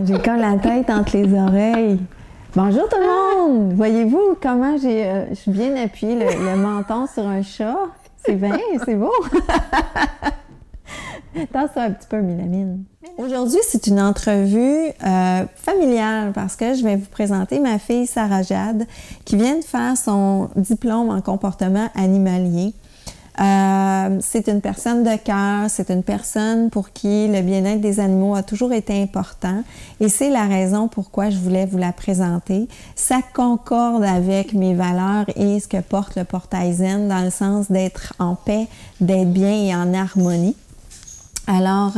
J'ai comme la tête entre les oreilles. Bonjour tout le monde! Voyez-vous comment je suis bien appuyée le menton sur un chat? C'est bien, c'est beau! Tasse ça un petit peu, Milamine. Aujourd'hui, c'est une entrevue familiale parce que je vais vous présenter ma fille Sarah Jade qui vient de faire son diplôme en comportement animalier. C'est une personne de cœur, c'est une personne pour qui le bien-être des animaux a toujours été important et c'est la raison pourquoi je voulais vous la présenter. Ça concorde avec mes valeurs et ce que porte le portail zen dans le sens d'être en paix, d'être bien et en harmonie. Alors,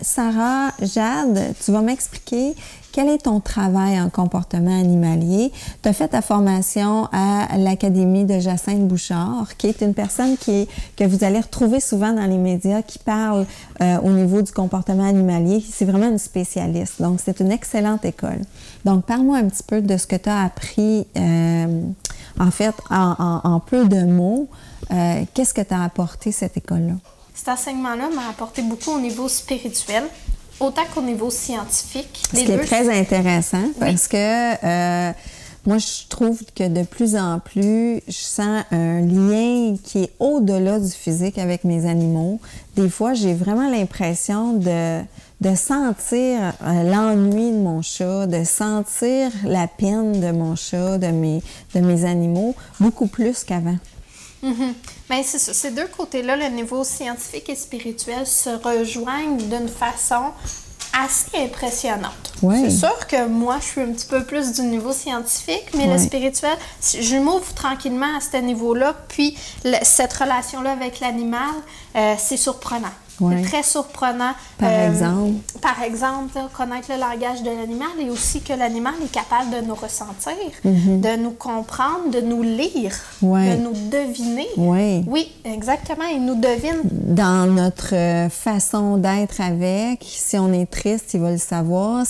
Sarah Jade, tu vas m'expliquer quel est ton travail en comportement animalier. Tu as fait ta formation à l'Académie de Jacinthe Bouchard, qui est une personne que vous allez retrouver souvent dans les médias, qui parle au niveau du comportement animalier. C'est vraiment une spécialiste. Donc, c'est une excellente école. Donc, parle-moi un petit peu de ce que tu as appris, en fait, en peu de mots. Qu'est-ce que tu as apporté cette école-là? Cet enseignement-là m'a apporté beaucoup au niveau spirituel, autant qu'au niveau scientifique. Ce qui est très intéressant parce que moi, je trouve que de plus en plus, je sens un lien qui est au-delà du physique avec mes animaux. Des fois, j'ai vraiment l'impression de sentir l'ennui de mon chat, de sentir la peine de mon chat, de mes animaux, beaucoup plus qu'avant. Mm-hmm. Bien, c'est ça. Ces deux côtés-là, le niveau scientifique et spirituel, se rejoignent d'une façon assez impressionnante. Oui. C'est sûr que moi, je suis un petit peu plus du niveau scientifique, mais le spirituel, je m'ouvre tranquillement à ce niveau-là, puis cette relation-là avec l'animal, c'est surprenant. Ouais. C'est très surprenant. Par exemple, là, connaître le langage de l'animal et aussi que l'animal est capable de nous ressentir, de nous comprendre, de nous lire, de nous deviner. Oui, exactement. Il nous devine. Dans notre façon d'être avec, si on est triste, il va le savoir.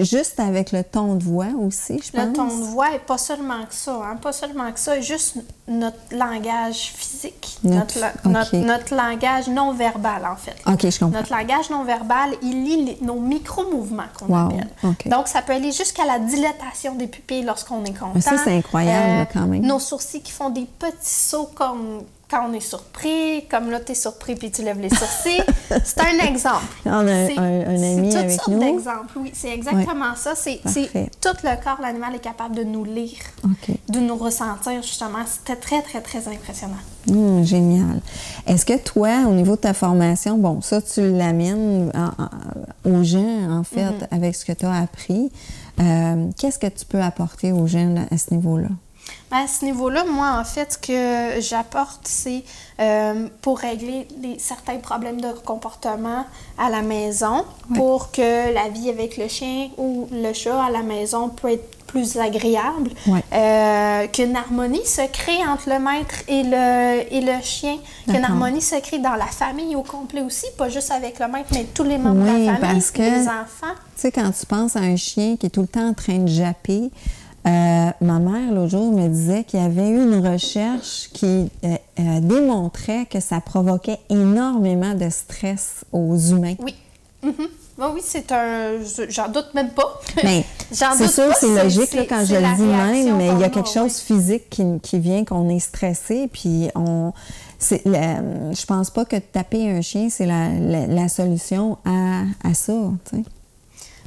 Juste avec le ton de voix aussi, je pense. Le ton de voix et pas seulement que ça. Hein? Pas seulement que ça, juste notre langage physique. Notre langage non verbal, en fait. OK, je comprends. Notre langage non verbal, il lit nos micro-mouvements qu'on appelle. Okay. Donc, ça peut aller jusqu'à la dilatation des pupilles lorsqu'on est content. Ça, c'est incroyable, quand même. Nos sourcils qui font des petits sauts comme quand on est surpris, comme là, tu es surpris puis tu lèves les sourcils. C'est un exemple. On a un ami avec nous. C'est toutes sortes d'exemples, oui. C'est exactement ça. C'est tout le corps, l'animal est capable de nous lire, de nous ressentir, justement. C'était très, très, très impressionnant. Génial. Est-ce que toi, au niveau de ta formation, bon, ça, tu l'amènes aux gens, en fait, avec ce que tu as appris. Qu'est-ce que tu peux apporter aux gens à ce niveau-là? À ce niveau-là, moi, en fait, ce que j'apporte, c'est pour régler certains problèmes de comportement à la maison, pour que la vie avec le chien ou le chat à la maison peut être plus agréable, qu'une harmonie se crée entre le maître et le chien, qu'une harmonie se crée dans la famille au complet aussi, pas juste avec le maître, mais tous les membres de la famille, parce que, les enfants. Tu sais, quand tu penses à un chien qui est tout le temps en train de japper, ma mère, l'autre jour, me disait qu'il y avait eu une recherche qui démontrait que ça provoquait énormément de stress aux humains. Oui. Oui, c'est un... J'en doute même pas. Mais c'est sûr, c'est logique là, quand je le dis même, mais il y a quelque chose physique qui vient qu'on est stressé, puis je pense pas que taper un chien, c'est la solution à ça, tu sais.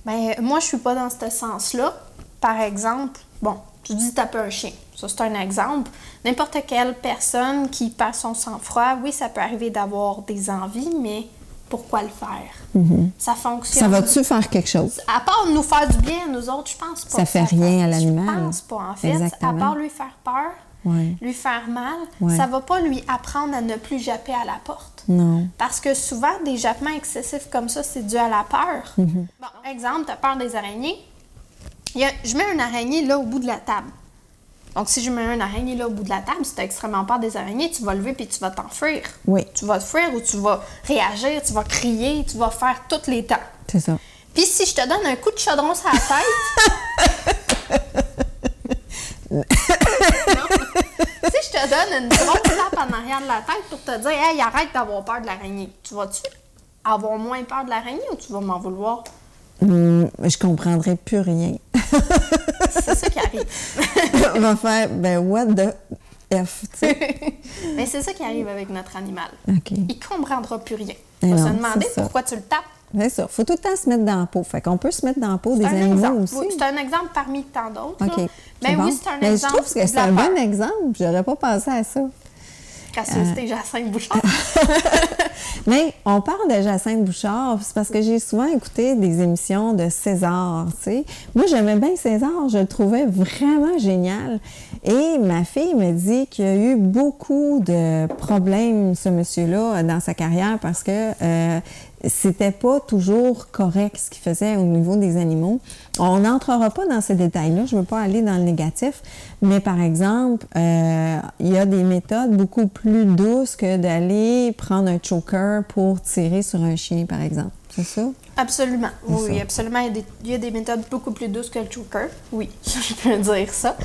Bien, moi, je suis pas dans ce sens-là. Par exemple, bon, tu dis taper un chien. Ça, c'est un exemple. N'importe quelle personne qui perd son sang-froid, oui, ça peut arriver d'avoir des envies, mais pourquoi le faire? Ça fonctionne. Ça va-tu faire quelque chose? À part nous faire du bien, nous autres, je pense pas. Ça fait rien à l'animal. Je pense pas, en fait. Exactement. À part lui faire peur, lui faire mal, ça va pas lui apprendre à ne plus japper à la porte. Non. Parce que souvent, des jappements excessifs comme ça, c'est dû à la peur. Bon, exemple, tu as peur des araignées. Je mets une araignée là au bout de la table. Donc, si je mets une araignée là au bout de la table, si tu as extrêmement peur des araignées, tu vas lever puis tu vas t'enfuir. Oui. Tu vas te fuir ou tu vas réagir, tu vas crier, tu vas faire tous les temps. C'est ça. Puis si je te donne un coup de chaudron sur la tête... Si je te donne une grosse tape en arrière de la tête pour te dire « Hey, arrête d'avoir peur de l'araignée », tu vas-tu avoir moins peur de l'araignée ou tu vas m'en vouloir? Je comprendrais plus rien. C'est ça qui arrive. On va faire, ben, what the F, tu sais. Mais c'est ça qui arrive avec notre animal. OK. Il ne comprendra plus rien. Et Il va non, se demander c'est ça. pourquoi tu le tapes. C'est ça. Il faut tout le temps se mettre dans la peau. Fait qu'on peut se mettre dans la peau des C'est un animaux exemple. aussi. Oui, c'est un exemple parmi tant d'autres. OK. là. Mais bon. oui, c'est un Mais exemple. je trouve que c'est un bon exemple. J'aurais pas pensé à ça. Cassius, c'était Jacinthe Bouchard. Mais on parle de Jacinthe Bouchard, c'est parce que j'ai souvent écouté des émissions de César, tu sais. Moi, j'aimais bien César, je le trouvais vraiment génial. Et ma fille me dit qu'il y a eu beaucoup de problèmes, ce monsieur-là, dans sa carrière parce que c'était pas toujours correct ce qu'il faisait au niveau des animaux. On n'entrera pas dans ces détails-là, je veux pas aller dans le négatif, mais par exemple, il y a des méthodes beaucoup plus douces que d'aller prendre un choker pour tirer sur un chien, par exemple. C'est ça? Absolument. Oui, ça. absolument. Il y a des méthodes beaucoup plus douces que le choker. Oui, je peux dire ça.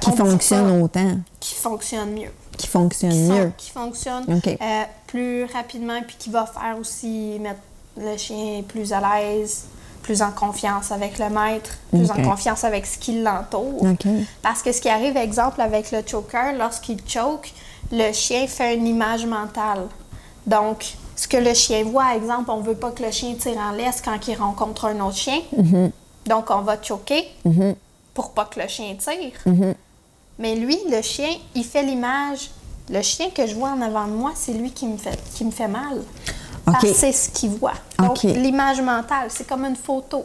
Qui fonctionnent autant. Qui fonctionnent mieux. Qui fonctionnent mieux. Qui fonctionnent OK. plus rapidement, puis qui va faire aussi mettre le chien plus à l'aise, plus en confiance avec le maître, plus OK. en confiance avec ce qui l'entoure. OK. Parce que ce qui arrive, exemple, avec le choker, lorsqu'il choke, le chien fait une image mentale. Donc, ce que le chien voit, exemple, on ne veut pas que le chien tire en laisse quand il rencontre un autre chien. Mm-hmm. Donc, on va choquer Mm-hmm. pour pas que le chien tire. Mm-hmm. Mais lui, le chien, il fait l'image. Le chien que je vois en avant de moi, c'est lui qui me fait mal. Parce que c'est ce qu'il voit. Donc, OK. l'image mentale, c'est comme une photo.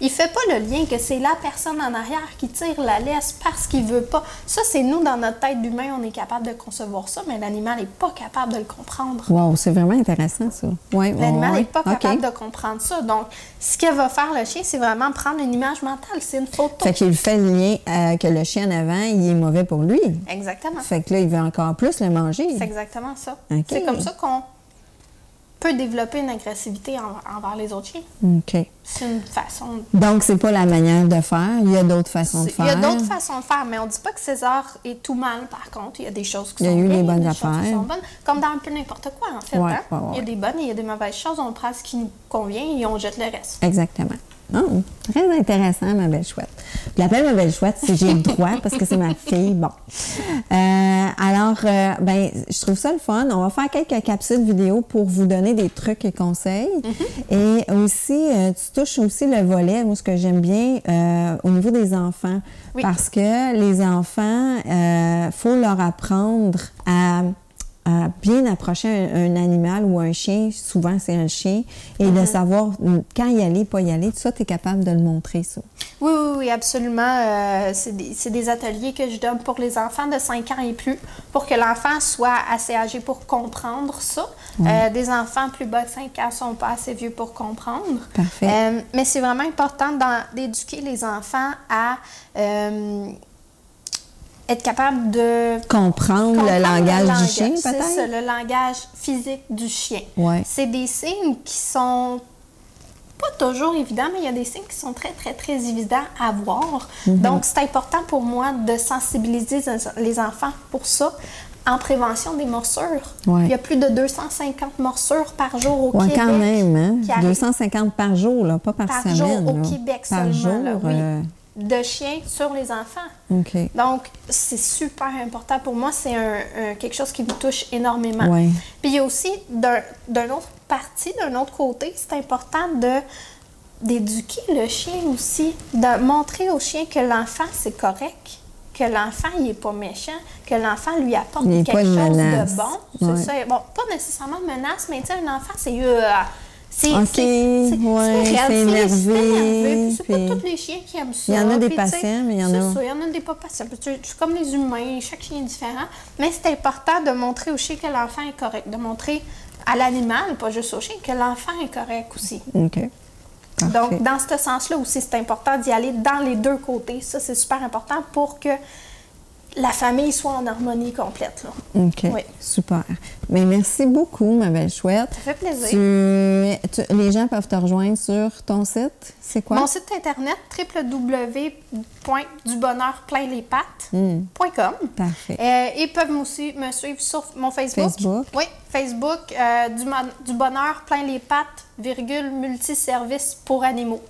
Il fait pas le lien que c'est la personne en arrière qui tire la laisse parce qu'il veut pas. Ça, c'est nous, dans notre tête d'humain, on est capable de concevoir ça, mais l'animal n'est pas capable de le comprendre. Wow, c'est vraiment intéressant, ça. Ouais, L'animal n'est pas OK. capable de comprendre ça. Donc, ce que va faire le chien, c'est vraiment prendre une image mentale. C'est une photo. Fait qu'il fait le lien que le chien en avant, il est mauvais pour lui. Exactement. Fait que là, il veut encore plus le manger. C'est exactement ça. OK. C'est comme ça qu'on peut développer une agressivité envers les autres chiens. OK. C'est une façon. Donc, c'est pas la manière de faire. Il y a d'autres façons de faire. Il y a d'autres façons de faire, mais on dit pas que César est tout mal, par contre. Il y a des choses qui Il y a sont eu bien, des bonnes des choses qui affaires. sont bonnes. Comme dans un peu n'importe quoi, en fait. Ouais, hein? ouais, ouais. Il y a des bonnes et il y a des mauvaises choses. On prend ce qui nous convient et on jette le reste. Exactement. Oh, très intéressant, ma belle chouette. Je l'appelle ma belle chouette si j'ai le droit, parce que c'est ma fille. Bon. Ben, je trouve ça le fun. On va faire quelques capsules vidéo pour vous donner des trucs et conseils. Et aussi, tu touches aussi le volet, moi, ce que j'aime bien, au niveau des enfants. Oui. Parce que les enfants, faut leur apprendre à bien approcher un animal ou un chien, souvent c'est un chien, et de savoir quand y aller, pas y aller, tout ça, tu es capable de le montrer, ça. Oui, oui, oui, absolument. C'est des ateliers que je donne pour les enfants de 5 ans et plus, pour que l'enfant soit assez âgé pour comprendre ça. Des enfants plus bas de 5 ans ne sont pas assez vieux pour comprendre. Parfait. Mais c'est vraiment important d'éduquer les enfants à être capable de Comprendre le langage du chien, c'est peut-être? ça, le langage physique du chien. Ouais. C'est des signes qui sont pas toujours évidents, mais il y a des signes qui sont très, très, très évidents à voir. Donc, c'est important pour moi de sensibiliser les enfants pour ça. En prévention des morsures. Ouais. Il y a plus de 250 morsures par jour au Ouais, Québec. quand même, hein? qui arrivent 250 par jour, là, pas par semaine. jour au là. Québec par seulement. jour, Là, oui. De chiens sur les enfants. OK. Donc, c'est super important pour moi. C'est quelque chose qui me touche énormément. Ouais. Puis, il y a aussi, d'un autre parti, d'un autre côté, c'est important d'éduquer le chien aussi, de montrer au chien que l'enfant, c'est correct, que l'enfant, il n'est pas méchant, que l'enfant lui apporte Il n'est quelque pas une chose menace. de bon. Ouais. C'est ça. Bon, pas nécessairement une menace, mais tu sais, un enfant, c'est... OK, ouais, c'est énervé, C'est pas puis tous les chiens qui aiment ça. il y en a des Puis, tu sais, patients, mais il y en a- C'est ça, il y en a des pas patients. Puis, c'est comme les humains, chaque chien est différent. Mais c'est important de montrer au chien que l'enfant est correct, de montrer à l'animal, pas juste au chien, que l'enfant est correct aussi. OK. Parfait. Donc, dans ce sens-là aussi, c'est important d'y aller dans les deux côtés. Ça, c'est super important pour que la famille soit en harmonie complète. Là. OK. Oui. Super. Mais merci beaucoup, ma belle chouette. Ça fait plaisir. Les gens peuvent te rejoindre sur ton site. C'est quoi? Mon site internet, www.duboneurpleinlespattes.com. Parfait. Ils peuvent aussi me suivre sur mon Facebook. Facebook. Oui, Facebook, du bonheur plein les pattes, multiservice pour animaux.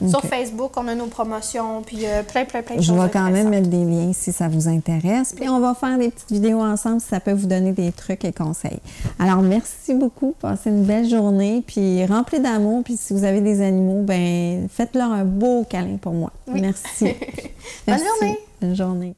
Sur Facebook, on a nos promotions, puis plein de choses. Je vais quand même mettre des liens si ça vous intéresse. Puis on va faire des petites vidéos ensemble si ça peut vous donner des trucs et conseils. Alors, merci beaucoup. Passez une belle journée, puis remplie d'amour. Puis si vous avez des animaux, ben faites-leur un beau câlin pour moi. Oui. Merci. Bonne journée. Bonne journée.